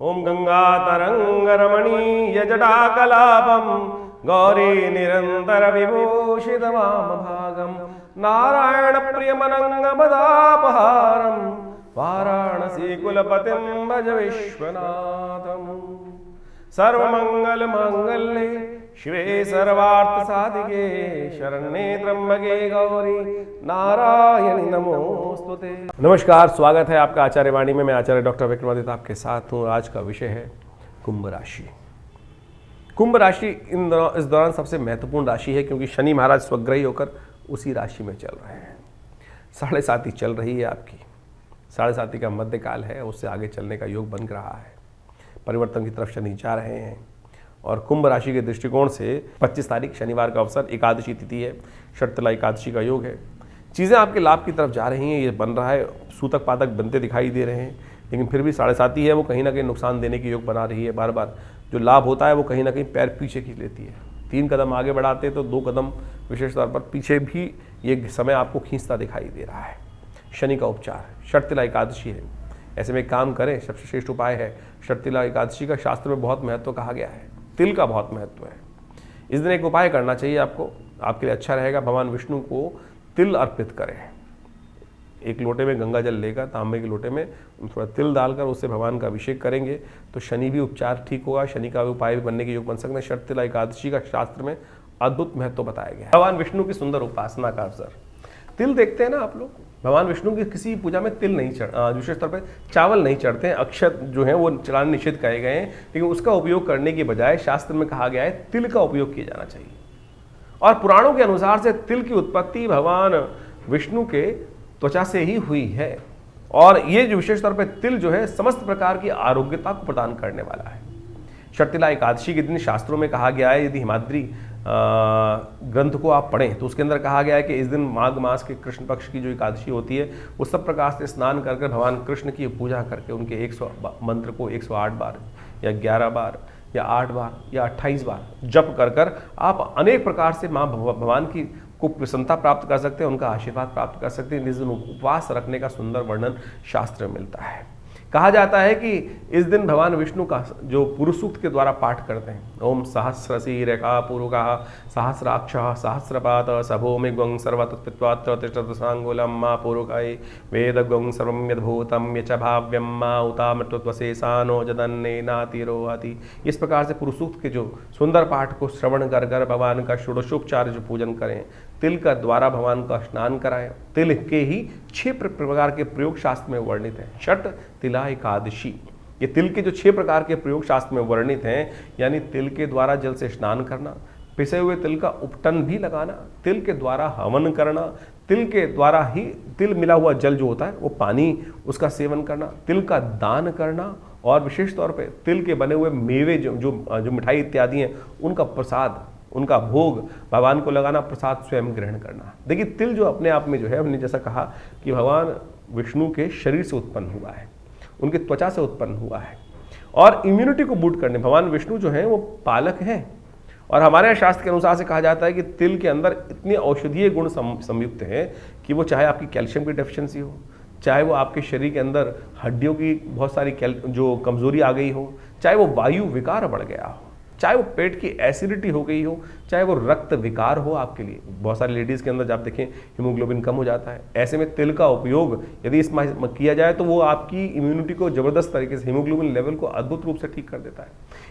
ओम गंगातरंगरमणीय जटाकलापम गौरी निरंतर विभूषित वामभागम नारायण प्रियमनंगमदापहारम वाराणसी कुलपतिं भज विश्वनाथम। सर्वमंगल मांगल्ये शिवे सर्वार्थ साधिके शरण्ये त्र्यंबके गौरी नारायणी नमोस्तुते। नमस्कार, स्वागत है आपका आचार्य वाणी में। मैं आचार्य डॉक्टर विक्रमादित्य आपके साथ हूँ। आज का विषय है कुंभ राशि। कुंभ राशि इस दौरान सबसे महत्वपूर्ण राशि है, क्योंकि शनि महाराज स्वग्रही होकर उसी राशि में चल रहे हैं। 7.5 चल रही है आपकी। 7.5 का मध्यकाल है, उससे आगे चलने का योग बन रहा है। परिवर्तन की तरफ शनि जा रहे हैं। और कुंभ राशि के दृष्टिकोण से 25 तारीख शनिवार का अवसर, एकादशी तिथि है, शर्तला एकादशी का योग है। चीज़ें आपके लाभ की तरफ जा रही हैं, ये बन रहा है। सूतक पातक बनते दिखाई दे रहे हैं, लेकिन फिर भी 7.5 है, वो कहीं ना कहीं नुकसान देने की योग बना रही है। बार बार जो लाभ होता है वो कहीं ना कहीं पैर पीछे खींच लेती है। 3 कदम आगे बढ़ाते तो 2 कदम विशेष तौर पर पीछे भी ये समय आपको खींचता दिखाई दे रहा है। शनि का उपचार, शर्तला एकादशी है, ऐसे में काम करें, सबसे श्रेष्ठ उपाय है। शर्तला एकादशी का शास्त्र में बहुत महत्व कहा गया है, तिल का बहुत महत्व है। इस दिन एक उपाय करना चाहिए आपको, आपके लिए अच्छा रहेगा। भगवान विष्णु को तिल अर्पित करें। एक लोटे में गंगा जल लेकर, तांबे के लोटे में थोड़ा तिल डालकर उससे भगवान का अभिषेक करेंगे तो शनि भी उपचार ठीक होगा। शनि का उपाय भी बनने के योग बन सकते हैं। शर्तला एकादशी का शास्त्र में अद्भुत महत्व बताया गया है। भगवान विष्णु की सुंदर उपासना का अवसर। तिल देखते हैं ना आप लोग, भगवान विष्णु की किसी पूजा में तिल नहीं विशेष तौर पर चावल नहीं चढ़ते हैं। अक्षत जो है वो चढ़ाने निषेध कहे गए हैं, लेकिन उसका उपयोग करने के बजाय शास्त्र में कहा गया है तिल का उपयोग किया जाना चाहिए। और पुराणों के अनुसार से तिल की उत्पत्ति भगवान विष्णु के त्वचा से ही हुई है। और ये जो विशेष तौर पर तिल जो है समस्त प्रकार की आरोग्यता को प्रदान करने वाला है। शर्तला एकादशी के दिन शास्त्रों में कहा गया है, यदि हिमाद्री ग्रंथ को आप पढ़ें तो उसके अंदर कहा गया है कि इस दिन माघ मास के कृष्ण पक्ष की जो एकादशी होती है वो सब प्रकार से स्नान कर भगवान कृष्ण की पूजा करके उनके 100 मंत्र को 108 बार या 11 बार या 8 बार या 28 बार जप कर आप अनेक प्रकार से माँ भगवान की को प्रसन्नता प्राप्त कर सकते हैं, उनका आशीर्वाद प्राप्त कर सकते हैं। इस दिन उपवास रखने का सुंदर वर्णन शास्त्र में मिलता है। कहा जाता है कि इस दिन भगवान विष्णु का जो पुरुष सूक्त के द्वारा पाठ करते हैं, ओम सहस्रशीरेखा पुरुषः सहस्राक्षः सहस्रपात सभूमिग्वं सर्वतत्पित्वात्र तिष्ठत सांगुलं मा पुरुषाय वेदग्वं सर्वं यद्भूतं यच भाव्यं मा उतामृतत्वशेषानो जदन्नेनातिरोहति। इस प्रकार से पुरुष सूक्त के जो सुंदर पाठ को श्रवण कर भगवान का षोडशोपचार जो पूजन करें। तिल का द्वारा भगवान का स्नान कराएं। तिल के ही 6 प्रकार के प्रयोग शास्त्र में वर्णित हैं। छठ तिला एकादशी, ये तिल के जो 6 प्रकार के प्रयोग शास्त्र में वर्णित हैं, यानी तिल के द्वारा जल से स्नान करना, पिसे हुए तिल का उपटन भी लगाना, तिल के द्वारा हवन करना, तिल के द्वारा ही तिल मिला हुआ जल जो होता है वो पानी उसका सेवन करना, तिल का दान करना, और विशेष तौर पे तिल के बने हुए मेवे जो मिठाई इत्यादि हैं उनका प्रसाद, उनका भोग भगवान को लगाना, प्रसाद स्वयं ग्रहण करना। देखिए तिल जो अपने आप में जो है, हमने जैसा कहा कि भगवान विष्णु के शरीर से उत्पन्न हुआ है, उनकी त्वचा से उत्पन्न हुआ है, और इम्यूनिटी को बूस्ट करने भगवान विष्णु जो हैं वो पालक हैं। और हमारे यहाँ शास्त्र के अनुसार से कहा जाता है कि तिल के अंदर इतने औषधीय गुण संयुक्त हैं कि वो चाहे आपकी कैल्शियम की डेफिशिएंसी हो, चाहे वो आपके शरीर के अंदर हड्डियों की बहुत सारी जो कमजोरी आ गई हो, चाहे वो वायु विकार बढ़ गया हो, चाहे वो पेट की एसिडिटी हो गई हो, चाहे वो रक्त विकार हो आपके लिए। बहुत सारी लेडीज़ के अंदर जब देखें हीमोग्लोबिन कम हो जाता है। ऐसे में तिल का उपयोग यदि इसमें किया जाए तो वो आपकी इम्यूनिटी को ज़बरदस्त तरीके से, हीमोग्लोबिन लेवल को अद्भुत रूप से ठीक कर देता है।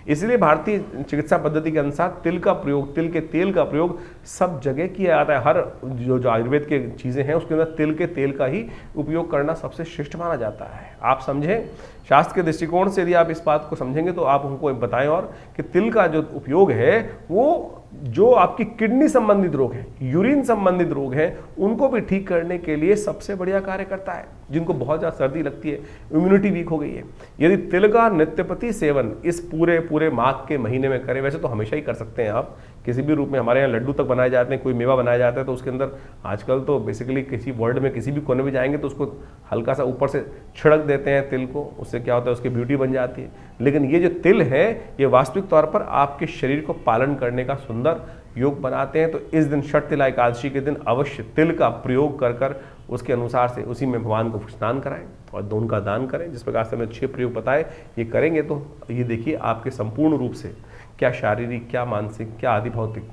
इसलिए भारतीय चिकित्सा पद्धति के अनुसार तिल का प्रयोग, तिल के तेल का प्रयोग सब जगह किया जाता है। हर जो आयुर्वेद के चीज़ें हैं उसके अंदर तिल के तेल का ही उपयोग करना सबसे श्रेष्ठ माना जाता है। आप समझें, शास्त्र के दृष्टिकोण से यदि आप इस बात को समझेंगे तो आप उनको बताएं और कि तिल का जो उपयोग है वो जो आपकी किडनी संबंधित रोग है, यूरिन संबंधित रोग हैं, उनको भी ठीक करने के लिए सबसे बढ़िया कार्य करता है। जिनको बहुत ज़्यादा सर्दी लगती है, इम्यूनिटी वीक हो गई है, यदि तिल का नित्यप्रति सेवन इस पूरे माघ के महीने में करें, वैसे तो हमेशा ही कर सकते हैं आप किसी भी रूप में। हमारे यहाँ लड्डू तक बनाए जाते हैं, कोई मेवा बनाया जाता है तो उसके अंदर आजकल तो बेसिकली किसी वर्ल्ड में किसी भी कोने में जाएंगे तो उसको हल्का सा ऊपर से छिड़क देते हैं तिल को, उससे क्या होता है उसकी ब्यूटी बन जाती है। लेकिन ये जो तिल है ये वास्तविक तौर पर आपके शरीर को पालन करने का सुंदर योग बनाते हैं। तो इस दिन शर्तला एकादशी के दिन अवश्य तिल का प्रयोग कर उसके अनुसार से उसी में भगवान को स्नान कराएं और दूध का दान करें। जिस प्रकार से हमने 6 प्रयोग बताए, ये करेंगे तो ये देखिए आपके संपूर्ण रूप से क्या शारीरिक, क्या मानसिक, क्या आदि भौतिक,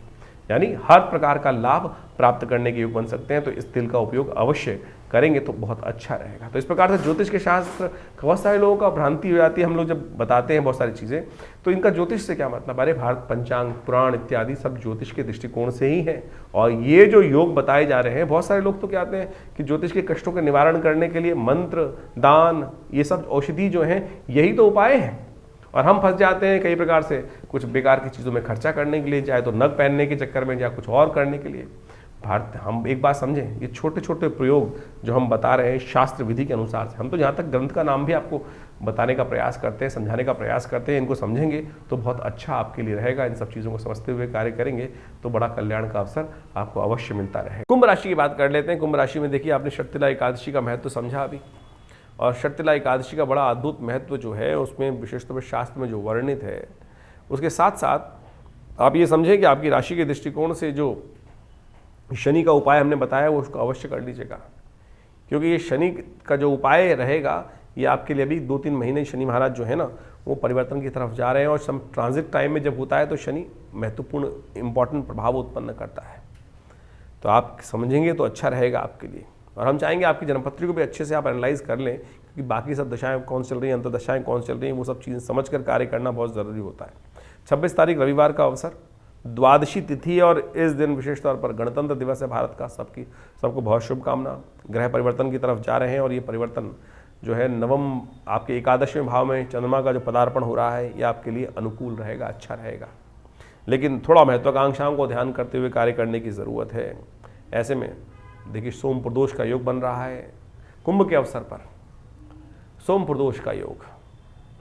यानी हर प्रकार का लाभ प्राप्त करने के योग बन सकते हैं। तो इस तिल का उपयोग अवश्य करेंगे तो बहुत अच्छा रहेगा। तो इस प्रकार से ज्योतिष के शास्त्र बहुत सारे लोगों का भ्रांति हो जाती है। हम लोग जब बताते हैं बहुत सारी चीज़ें, तो इनका ज्योतिष से क्या मतलब, अरे भारत पंचांग, पुराण इत्यादि सब ज्योतिष के दृष्टिकोण से ही है। और ये जो योग बताए जा रहे हैं, बहुत सारे लोग तो कहते हैं कि ज्योतिष के कष्टों का निवारण करने के लिए मंत्र, दान, ये सब औषधि जो हैं यही तो उपाय हैं। और हम फंस जाते हैं कई प्रकार से कुछ बेकार की चीज़ों में खर्चा करने के लिए, चाहे तो नग पहनने के चक्कर में या कुछ और करने के लिए। भारत, हम एक बात समझें, ये छोटे छोटे प्रयोग जो हम बता रहे हैं शास्त्र विधि के अनुसार से, हम तो जहाँ तक ग्रंथ का नाम भी आपको बताने का प्रयास करते हैं, समझाने का प्रयास करते हैं, इनको समझेंगे तो बहुत अच्छा आपके लिए रहेगा। इन सब चीज़ों को समझते हुए कार्य करेंगे तो बड़ा कल्याण का अवसर आपको अवश्य मिलता रहेगा। कुंभ राशि की बात कर लेते हैं। कुंभ राशि में देखिए, आपने शर्तिला एकादशी का महत्व समझा अभी, और शर्तिला एकादशी का बड़ा अद्भुत महत्व जो है उसमें विशेष तौर पर शास्त्र में जो वर्णित है, उसके साथ साथ आप ये समझें कि आपकी राशि के दृष्टिकोण से जो शनि का उपाय हमने बताया वो उसको अवश्य कर लीजिएगा, क्योंकि ये शनि का जो उपाय रहेगा ये आपके लिए अभी 2-3 महीने शनि महाराज जो है ना वो परिवर्तन की तरफ जा रहे हैं। और सम ट्रांजिट टाइम में जब होता है तो शनि महत्वपूर्ण इंपॉर्टेंट प्रभाव उत्पन्न करता है। तो आप समझेंगे तो अच्छा रहेगा आपके लिए। और हम चाहेंगे आपकी जन्मपत्री को भी अच्छे से आप एनालाइज कर लें, क्योंकि बाकी सब दशाएं कौन चल रही हैं, अंतर्दशाएं कौन चल रही हैं, वो सब चीज़ें समझ कर कार्य करना बहुत ज़रूरी होता है। 26 तारीख रविवार का अवसर, द्वादशी तिथि, और इस दिन विशेष तौर पर गणतंत्र दिवस है भारत का। सबको बहुत शुभकामना। ग्रह परिवर्तन की तरफ जा रहे हैं और ये परिवर्तन जो है नवम आपके 11वें भाव में चंद्रमा का जो पदार्पण हो रहा है ये आपके लिए अनुकूल रहेगा, अच्छा रहेगा। लेकिन थोड़ा महत्वाकांक्षाओं को ध्यान करते हुए कार्य करने की ज़रूरत है। ऐसे में देखिए सोम प्रदोष का योग बन रहा है कुंभ के अवसर पर। सोम प्रदोष का योग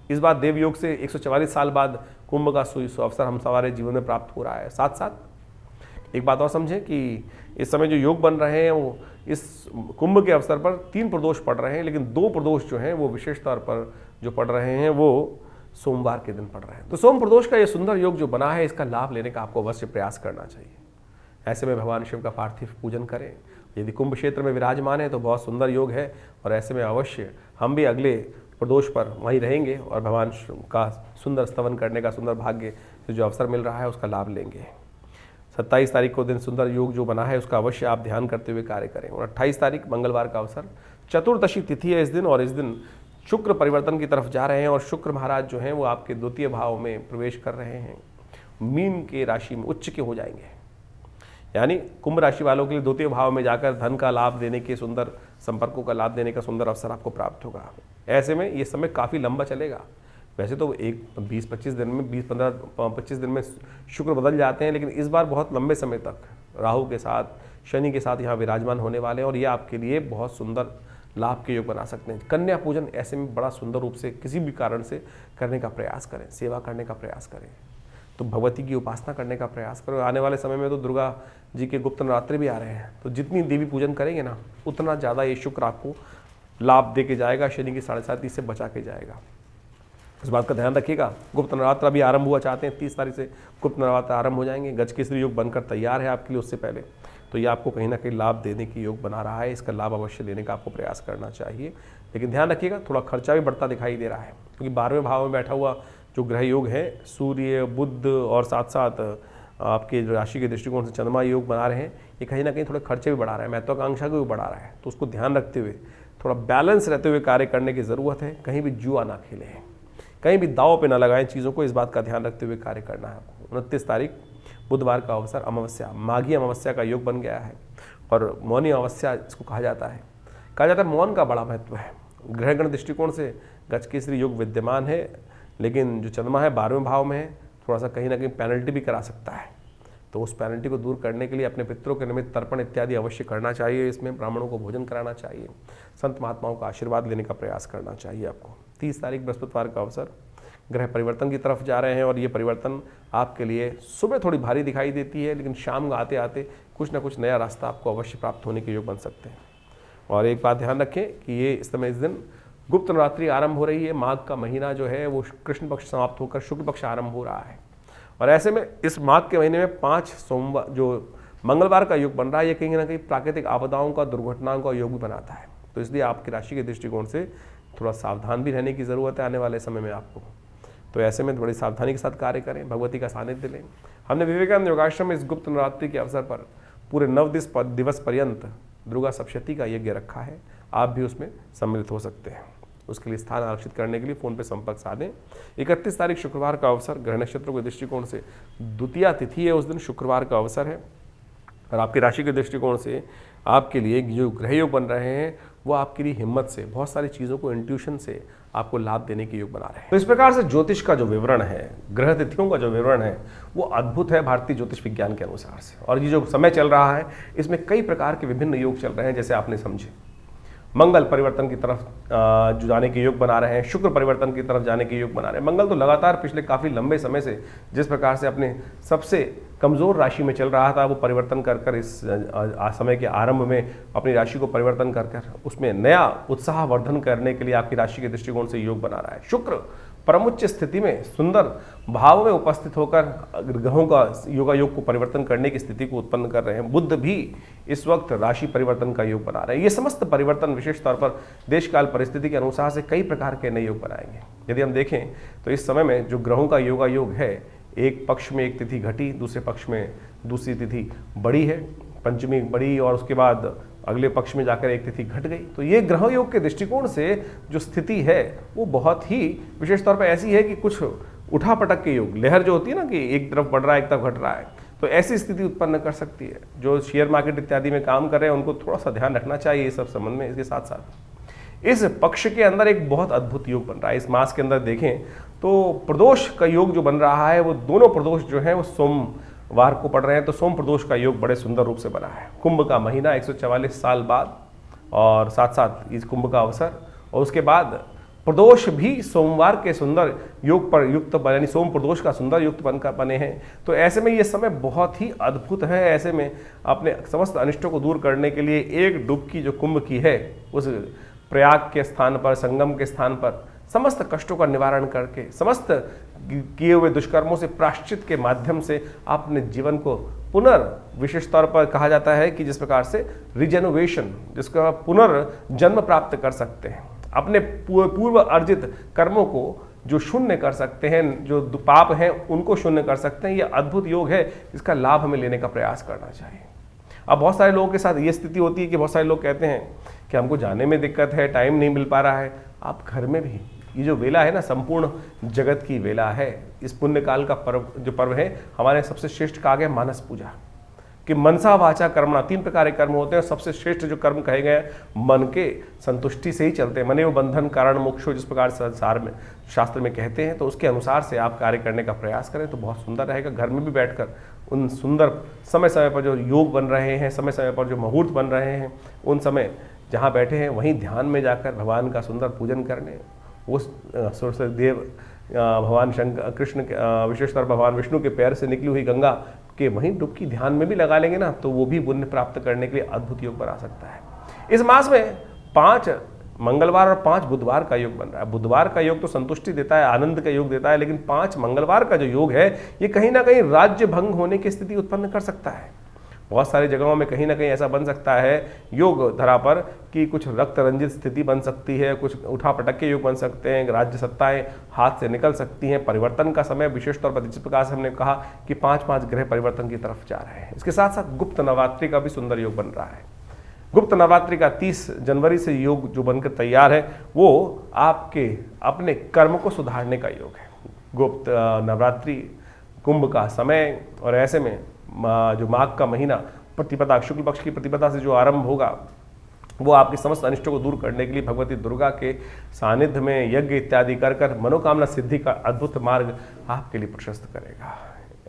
इस बार देव योग से 144 साल बाद कुंभ का अवसर हम हमारे जीवन में प्राप्त हो रहा है। साथ साथ एक बात और समझें कि इस समय जो योग बन रहे हैं वो इस कुंभ के अवसर पर 3 प्रदोष पड़ रहे हैं, लेकिन 2 प्रदोष जो हैं वो विशेष तौर पर जो पड़ रहे हैं वो सोमवार के दिन पड़ रहे हैं। तो सोम प्रदोष का ये सुंदर योग जो बना है इसका लाभ लेने का आपको अवश्य प्रयास करना चाहिए। ऐसे में भगवान शिव का पार्थिव पूजन करें। यदि कुंभ क्षेत्र में विराजमान है तो बहुत सुंदर योग है, और ऐसे में अवश्य हम भी अगले प्रदोष पर वहीं रहेंगे और भगवान का सुंदर स्तवन करने का सुंदर भाग्य से जो अवसर मिल रहा है उसका लाभ लेंगे। 27 तारीख को दिन सुंदर योग जो बना है उसका अवश्य आप ध्यान करते हुए कार्य करें। और 28 तारीख मंगलवार का अवसर, चतुर्दशी तिथि है इस दिन, और इस दिन शुक्र परिवर्तन की तरफ जा रहे हैं और शुक्र महाराज जो हैं वो आपके 2य भाव में प्रवेश कर रहे हैं, मीन के राशि में उच्च के हो जाएंगे। यानी कुंभ राशि वालों के लिए 2य भाव में जाकर धन का लाभ देने के, सुंदर संपर्कों का लाभ देने का सुंदर अवसर आपको प्राप्त होगा। ऐसे में ये समय काफ़ी लंबा चलेगा। वैसे तो 20-25 दिन में 20-25 दिन में शुक्र बदल जाते हैं, लेकिन इस बार बहुत लंबे समय तक राहु के साथ, शनि के साथ यहाँ विराजमान होने वाले हैं, और ये आपके लिए बहुत सुंदर लाभ के योग बना सकते हैं। कन्या पूजन ऐसे में बड़ा सुंदर रूप से किसी भी कारण से करने का प्रयास करें, सेवा करने का प्रयास करें, तो भगवती की उपासना करने का प्रयास करो। आने वाले समय में तो दुर्गा जी के गुप्त नवरात्रि भी आ रहे हैं, तो जितनी देवी पूजन करेंगे ना उतना ज़्यादा ये शुक्र आपको लाभ दे के जाएगा, शनि की 7.5 से बचा के जाएगा। इस बात का ध्यान रखिएगा। गुप्त नवरात्र अभी आरंभ हुआ चाहते हैं, 30 तारीख से गुप्त नवरात्र आरंभ हो जाएंगे। गजकेसरी योग बनकर तैयार है आपके लिए उससे पहले, तो ये आपको कहीं ना कहीं लाभ देने की योग बना रहा है। इसका लाभ अवश्य लेने का आपको प्रयास करना चाहिए, लेकिन ध्यान रखिएगा थोड़ा खर्चा भी बढ़ता दिखाई दे रहा है, क्योंकि 12वें भाव में बैठा हुआ जो ग्रह योग है सूर्य, बुध और साथ साथ आपके राशि के दृष्टिकोण से चंद्रमा योग बना रहे हैं, ये कहीं ना कहीं थोड़े खर्चे भी बढ़ा रहा है, महत्वाकांक्षा को भी बढ़ा रहा है। तो उसको ध्यान रखते हुए थोड़ा बैलेंस रहते हुए कार्य करने की ज़रूरत है। कहीं भी जुआ ना खेलें, कहीं भी दाव पे ना लगाएं चीज़ों को, इस बात का ध्यान रखते हुए कार्य करना है आपको। 29 तारीख बुधवार का अवसर, अमावस्या, माघी अमावस्या का योग बन गया है, और मौनी अमावस्या इसको कहा जाता है। मौन का बड़ा महत्व है। ग्रहगण दृष्टिकोण से गजकेसरी योग विद्यमान है, लेकिन जो चंद्रमा है 12वें भाव में है, थोड़ा सा कहीं ना कहीं पेनल्टी भी करा सकता है। तो उस पेनल्टी को दूर करने के लिए अपने पितरों के निमित्त तर्पण इत्यादि अवश्य करना चाहिए। इसमें ब्राह्मणों को भोजन कराना चाहिए, संत महात्माओं का आशीर्वाद लेने का प्रयास करना चाहिए आपको। 30 तारीख बृहस्पतिवार का अवसर, ग्रह परिवर्तन की तरफ जा रहे हैं, और ये परिवर्तन आपके लिए सुबह थोड़ी भारी दिखाई देती है, लेकिन शाम को आते आते कुछ ना कुछ नया रास्ता आपको अवश्य प्राप्त होने के योग बन सकते हैं। और एक बात ध्यान रखें कि ये इस समय इस दिन गुप्त नवरात्रि आरंभ हो रही है। माघ का महीना जो है वो कृष्ण पक्ष समाप्त होकर शुक्ल पक्ष आरंभ हो रहा है, और ऐसे में इस माघ के महीने में 5 सोमवार जो मंगलवार का योग बन रहा है, ये कहीं ना कहीं प्राकृतिक आपदाओं का, दुर्घटनाओं का योग भी बनाता है। तो इसलिए आपकी राशि के दृष्टिकोण से थोड़ा सावधान भी रहने की ज़रूरत है आने वाले समय में आपको। तो ऐसे में थोड़ी सावधानी के साथ कार्य करें, भगवती का सानिध्य लें। हमने विवेकानंद योगाश्रम में इस गुप्त नवरात्रि के अवसर पर पूरे 9 दिवस पर्यंत दुर्गा सप्तशती का यज्ञ रखा है, आप भी उसमें सम्मिलित हो सकते हैं। उसके लिए स्थान आरक्षित करने के लिए फ़ोन पे संपर्क साधें। 31 तारीख शुक्रवार का अवसर, ग्रह नक्षत्रों के दृष्टिकोण से द्वितीया तिथि है, उस दिन शुक्रवार का अवसर है। और आपकी राशि के दृष्टिकोण से आपके लिए जो ग्रह योग बन रहे हैं वो आपके लिए हिम्मत से, बहुत सारी चीज़ों को इंट्यूशन से आपको लाभ देने के योग बना रहे हैं। तो इस प्रकार से ज्योतिष का जो विवरण है, ग्रह तिथियों का जो विवरण है, वो अद्भुत है भारतीय ज्योतिष विज्ञान के अनुसार से। और ये जो समय चल रहा है इसमें कई प्रकार के विभिन्न योग चल रहे हैं, जैसे आपने समझे। मंगल परिवर्तन की तरफ जो जाने के योग बना रहे हैं, शुक्र परिवर्तन की तरफ जाने के योग बना रहे हैं। मंगल तो लगातार पिछले काफ़ी लंबे समय से जिस प्रकार से अपने सबसे कमज़ोर राशि में चल रहा था, वो परिवर्तन कर इस समय के आरंभ में अपनी राशि को परिवर्तन कर उसमें नया उत्साह वर्धन करने के लिए आपकी राशि के दृष्टिकोण से योग बना रहा है। शुक्र परमुच्च स्थिति में सुंदर भाव में उपस्थित होकर ग्रहों का योग को परिवर्तन करने की स्थिति को उत्पन्न कर रहे हैं। बुध भी इस वक्त राशि परिवर्तन का योग बना रहे हैं। ये समस्त परिवर्तन विशेष तौर पर देश काल परिस्थिति के अनुसार से कई प्रकार के नए योग बनाएंगे। यदि हम देखें तो इस समय में जो ग्रहों का योग है, एक पक्ष में एक तिथि घटी, दूसरे पक्ष में दूसरी तिथि बड़ी है, पंचमी बड़ी, और उसके बाद अगले पक्ष में जाकर एक तिथि घट गई। तो ये ग्रह योग के दृष्टिकोण से जो स्थिति है वो बहुत ही विशेष तौर पर ऐसी है कि कुछ उठा पटक के योग, लहर जो होती है ना कि एक तरफ बढ़ रहा है एक तरफ घट रहा है, तो ऐसी स्थिति उत्पन्न कर सकती है। जो शेयर मार्केट इत्यादि में काम कर रहे हैं उनको थोड़ा सा ध्यान रखना चाहिए इस सब संबंध में। इसके साथ साथ इस पक्ष के अंदर एक बहुत अद्भुत योग बन रहा है। इस मास के अंदर देखें तो प्रदोष का योग जो बन रहा है, वो दोनों प्रदोष जो है वो सोमवार को पड़ रहे हैं। तो सोम प्रदोष का योग बड़े सुंदर रूप से बना है। कुंभ का महीना 144 साल बाद, और साथ साथ इस कुंभ का अवसर, और उसके बाद प्रदोष भी सोमवार के सुंदर योग पर युक्त, यानी सोम प्रदोष का सुंदर युक्त बनकर बने हैं। तो ऐसे में ये समय बहुत ही अद्भुत है। ऐसे में अपने समस्त अनिष्टों को दूर करने के लिए एक डुबकी जो कुंभ की है, उस प्रयाग के स्थान पर, संगम के स्थान पर समस्त कष्टों का निवारण करके, समस्त किए हुए दुष्कर्मों से प्रायश्चित के माध्यम से अपने जीवन को विशेष तौर पर कहा जाता है कि जिस प्रकार से रिजेनोवेशन, जिसका पुनर्जन्म प्राप्त कर सकते हैं, अपने पूर्व अर्जित कर्मों को जो शून्य कर सकते हैं, जो पाप हैं उनको शून्य कर सकते हैं। ये अद्भुत योग है, इसका लाभ हमें लेने का प्रयास करना चाहिए। अब बहुत सारे लोगों के साथ ये स्थिति होती है कि बहुत सारे लोग कहते हैं कि हमको जाने में दिक्कत है, टाइम नहीं मिल पा रहा है। आप घर में भी, ये जो वेला है ना, संपूर्ण जगत की वेला है। इस पुण्य काल का पर्व है, हमारे सबसे श्रेष्ठ कहा गया मानस पूजा, कि मनसा वाचा कर्मणा, 3 प्रकार के कर्म होते हैं। सबसे श्रेष्ठ जो कर्म कहे गए मन के संतुष्टि से ही चलते हैं। मने वो बंधन कारण मोक्षो, जिस प्रकार संसार में शास्त्र में कहते हैं, तो उसके अनुसार से आप कार्य करने का प्रयास करें तो बहुत सुंदर रहेगा। घर में भी बैठकर उन सुंदर समय समय पर जो योग बन रहे हैं, समय समय पर जो मुहूर्त बन रहे हैं, उन समय जहाँ बैठे हैं वहीं ध्यान में जाकर भगवान का सुंदर पूजन करने, उस सूर्यदेव भगवान शंकर कृष्ण विशेषकर भगवान विष्णु के पैर से निकली हुई गंगा के वहीं डुबकी ध्यान में भी लगा लेंगे ना, तो वो भी पुण्य प्राप्त करने के लिए अद्भुत योग बना सकता है। इस मास में 5 मंगलवार और 5 बुधवार का योग बन रहा है। बुधवार का योग तो संतुष्टि देता है, आनंद का योग देता है, लेकिन 5 मंगलवार का जो योग है ये कहीं ना कहीं राज्य भंग होने की स्थिति उत्पन्न कर सकता है। बहुत सारी जगहों में कहीं ना कहीं ऐसा बन सकता है योग धरा पर कि कुछ रक्त रंजित स्थिति बन सकती है, कुछ उठा पटक के योग बन सकते हैं, राज्य सत्ताएं हाथ से निकल सकती हैं। परिवर्तन का समय विशेष तौर पर जिस प्रकार से हमने कहा कि 5-5 ग्रह परिवर्तन की तरफ जा रहे हैं। इसके साथ साथ गुप्त नवरात्रि का भी सुंदर योग बन रहा है। गुप्त नवरात्रि का 30 जनवरी से योग जो बनकर तैयार है, वो आपके अपने कर्म को सुधारने का योग है। गुप्त नवरात्रि कुंभ का समय, और ऐसे में जो माघ का महीना प्रतिपदा, शुक्ल पक्ष की प्रतिपदा से जो आरंभ होगा, वो आपके समस्त अनिष्टों को दूर करने के लिए भगवती दुर्गा के सानिध्य में यज्ञ इत्यादि कर मनोकामना सिद्धि का अद्भुत मार्ग आपके लिए प्रशस्त करेगा।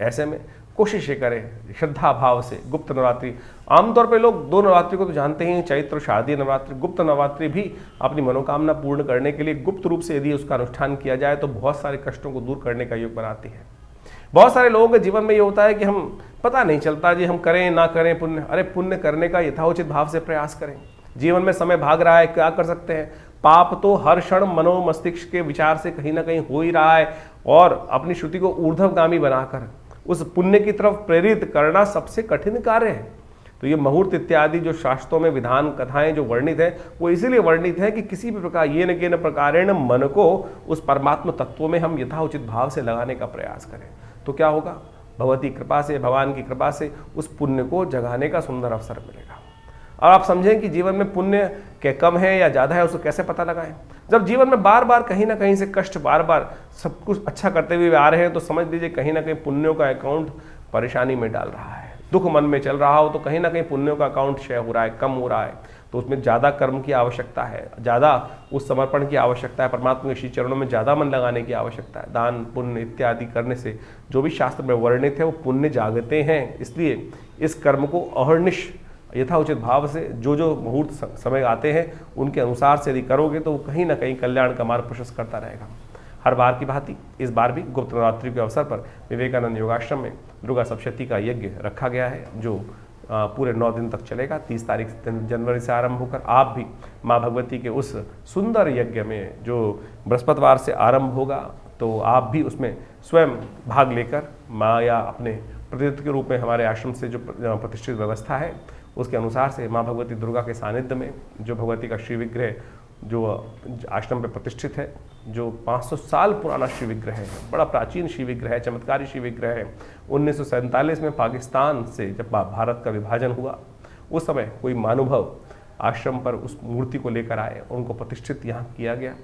ऐसे में कोशिश ये करें श्रद्धा भाव से। गुप्त नवरात्रि, आमतौर पर लोग 2 नवरात्रि को तो जानते हैं, चैत्र शारदीय नवरात्रि। गुप्त नवरात्रि भी अपनी मनोकामना पूर्ण करने के लिए गुप्त रूप से यदि उसका अनुष्ठान किया जाए तो बहुत सारे कष्टों को दूर करने का योग बनाती है। बहुत सारे लोगों के जीवन में ये होता है कि हम पता नहीं चलता जी हम करें ना करें पुण्य। अरे पुण्य करने का यथाउचित भाव से प्रयास करें। जीवन में समय भाग रहा है, क्या कर सकते हैं। पाप तो हर क्षण मनो मस्तिष्क के विचार से कहीं ना कहीं हो ही रहा है, और अपनी श्रुति को ऊर्ध्वगामी बनाकर उस पुण्य की तरफ प्रेरित करना सबसे कठिन कार्य है। तो ये मुहूर्त इत्यादि जो शास्त्रों में विधान कथाएं जो वर्णित है वो इसीलिए वर्णित है कि किसी भी प्रकार ये न के न प्रकारेण मन को उस परमात्म तत्वों में हम यथाउचित भाव से लगाने का प्रयास करें। तो क्या होगा, भगवती कृपा से, भगवान की कृपा से उस पुण्य को जगाने का सुंदर अवसर मिलेगा। और आप समझें कि जीवन में पुण्य के कम है या ज़्यादा है, उसको कैसे पता लगाएं। जब जीवन में बार बार कहीं ना कहीं से कष्ट, बार बार सब कुछ अच्छा करते हुए आ रहे हैं, तो समझ लीजिए कहीं ना कहीं पुण्यों का अकाउंट परेशानी में डाल रहा है। दुख मन में चल रहा हो तो कहीं ना कहीं पुण्यों का अकाउंट क्षय हो रहा है, कम हो रहा है। तो उसमें ज़्यादा कर्म की आवश्यकता है, ज़्यादा उस समर्पण की आवश्यकता है, परमात्मा के श्री चरणों में ज़्यादा मन लगाने की आवश्यकता है। दान पुण्य इत्यादि करने से जो भी शास्त्र में वर्णित है वो पुण्य जागते हैं। इसलिए इस कर्म को अहर्निश यथाउचित भाव से जो जो मुहूर्त समय आते हैं उनके अनुसार से यदि करोगे तो वो कहीं ना कहीं कल्याण का मार्ग प्रशस्त करता रहेगा। हर बार की भांति इस बार भी गुप्त नवरात्रि के अवसर पर विवेकानंद योगाश्रम में दुर्गा सप्तशती का यज्ञ रखा गया है, जो पूरे 9 दिन तक चलेगा। 30 तारीख जनवरी से आरंभ होकर आप भी माँ भगवती के उस सुंदर यज्ञ में जो बृहस्पतिवार से आरंभ होगा, तो आप भी उसमें स्वयं भाग लेकर माँ या अपने प्रतिनिधित्व के रूप में हमारे आश्रम से जो प्रतिष्ठित व्यवस्था है उसके अनुसार से माँ भगवती दुर्गा के सानिध्य में जो भगवती का श्री विग्रह जो आश्रम पे प्रतिष्ठित है, जो 500 साल पुराना श्री विग्रह है, बड़ा प्राचीन श्री विग्रह है, चमत्कारी श्री विग्रह है। 1947 में पाकिस्तान से जब भारत का विभाजन हुआ उस समय कोई महानुभाव आश्रम पर उस मूर्ति को लेकर आए, उनको प्रतिष्ठित यहाँ किया गया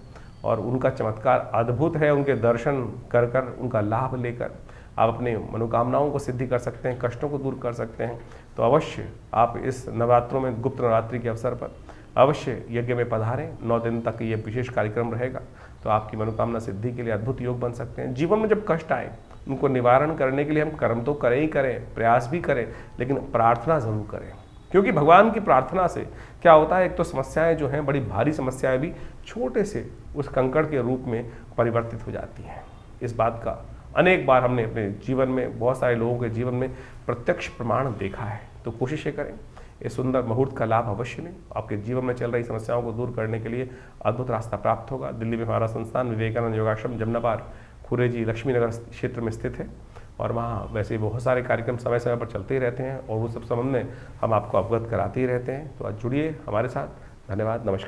और उनका चमत्कार अद्भुत है। उनके दर्शन कर कर उनका लाभ लेकर आप अपने मनोकामनाओं को सिद्धि कर सकते हैं, कष्टों को दूर कर सकते हैं। तो अवश्य आप इस नवरात्रों में, गुप्त नवरात्रि के अवसर पर अवश्य यज्ञ में पधारें। 9 दिन तक ये विशेष कार्यक्रम रहेगा, तो आपकी मनोकामना सिद्धि के लिए अद्भुत योग बन सकते हैं। जीवन में जब कष्ट आए उनको निवारण करने के लिए हम कर्म तो करें ही करें, प्रयास भी करें, लेकिन प्रार्थना जरूर करें। क्योंकि भगवान की प्रार्थना से क्या होता है, एक तो समस्याएं जो हैं, बड़ी भारी समस्याएं भी छोटे से उस कंकड़ के रूप में परिवर्तित हो जाती हैं। इस बात का अनेक बार हमने अपने जीवन में, बहुत सारे लोगों के जीवन में प्रत्यक्ष प्रमाण देखा है। तो कोशिश ये करें, इस सुंदर मुहूर्त का लाभ अवश्य लें। आपके जीवन में चल रही समस्याओं को दूर करने के लिए अद्भुत रास्ता प्राप्त होगा। दिल्ली में हमारा संस्थान विवेकानंद योगाश्रम जमनाबाद खुरेजी लक्ष्मीनगर क्षेत्र में स्थित है और वहाँ वैसे बहुत सारे कार्यक्रम समय समय पर चलते ही रहते हैं और वो सब संबंध में हम आपको अवगत कराते ही रहते हैं। तो आज जुड़िए हमारे साथ। धन्यवाद, नमस्कार।